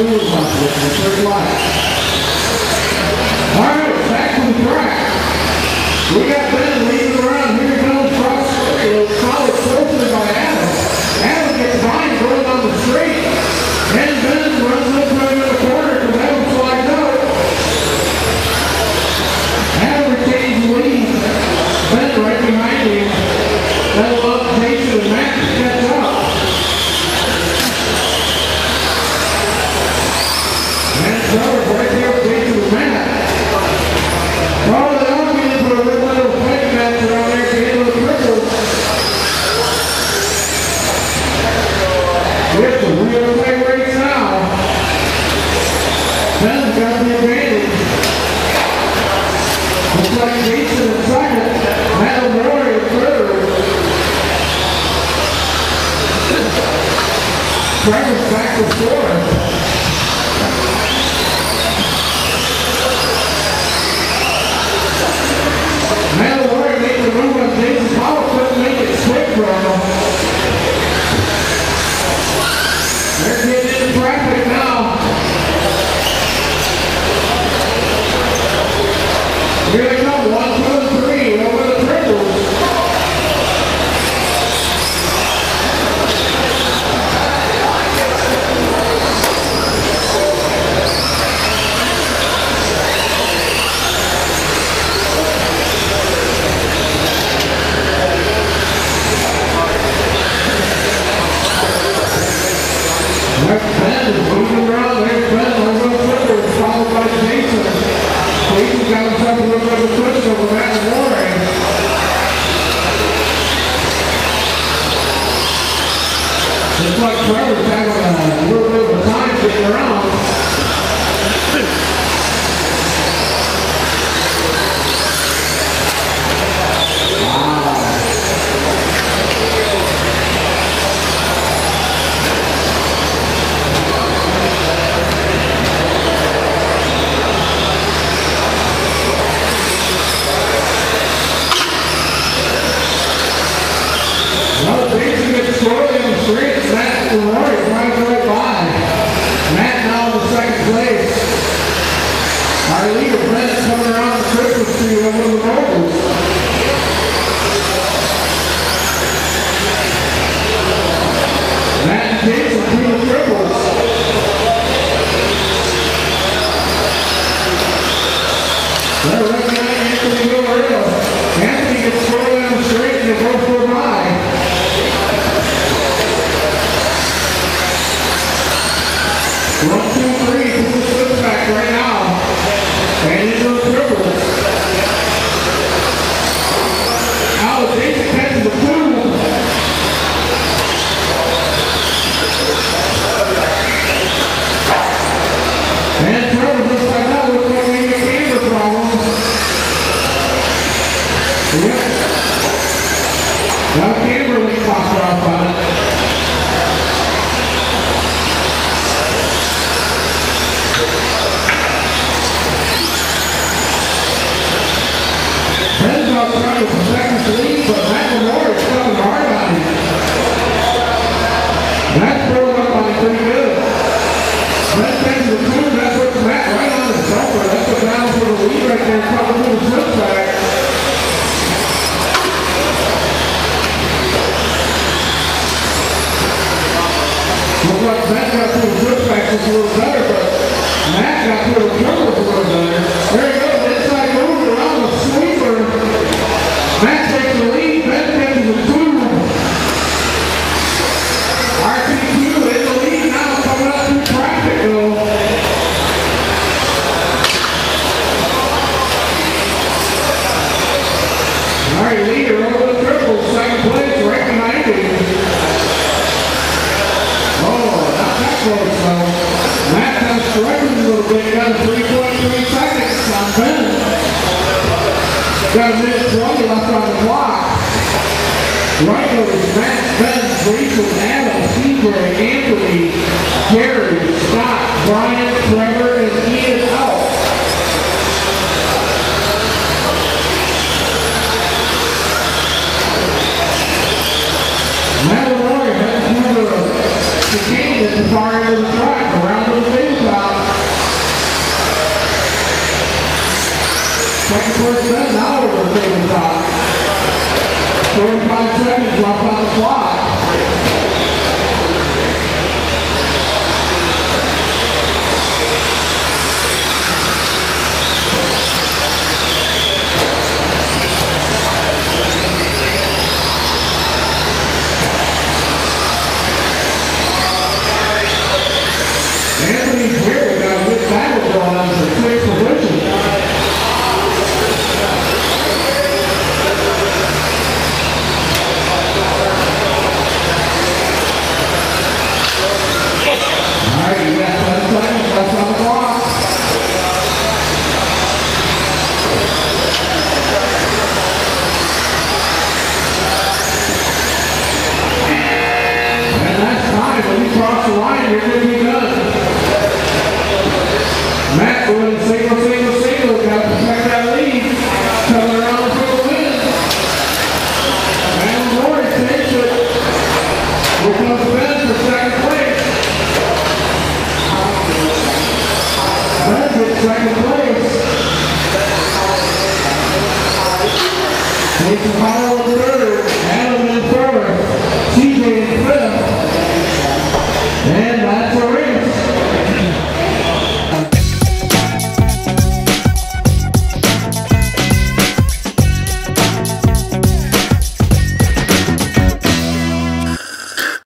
wheels on it in the third lap. All right, back to the track. We got Ben leading around. Here comes cross street. Solid closely by Adam. Adam gets behind going on the straight. And Ben runs up right in the corner because Adam slides out. Adam retains the lead. Ben right behind him. That'll up Jason and Matt to catch up. And Trevor's right there with Jason and Matt. Oh, they are getting for a little fight match around there to get those triples. It's a real play race now. Ben's got the advantage. Looks like Jason in second. Matt O'More in third. Trevor's back to fourth. Matt O'More made the move on Jason Powell, couldn't make it quick for him. They're getting in traffic now. Here they come, 1, 2, and 3 over the triples. There's Ben is moving around. There's Ben over the triples, followed by Jason. Jason got himself a little bit of a push over Matt Warren. Looks like Trevor's having a little bit of a time getting around. Matt O'More drives right by. Matt now in the second place. Our leader Brent coming around the Christmas tree over the mobiles. Matt and Jason through the triples. They're looking at Anthony Villarreal. Anthony gets thrown down the straight and they both go by. 1, 2, 3, to the switchback right now. And into the triples. Now Jason catches the 2. And Trevor looks like that. Looks like we have a camera problem. Second place Ben, now we're going to take the top. 45 seconds left on the clock. Anthony's here. We got a good battle going on for 6th position. Alright, you got 10 seconds left on the clock. And that's time. When you cross the line, you're going to be done. Matt going single. Got to protect that lead. Coming around for the win. And Lord takes it. Here comes Ben for second place. Ben gets second place. Takes the power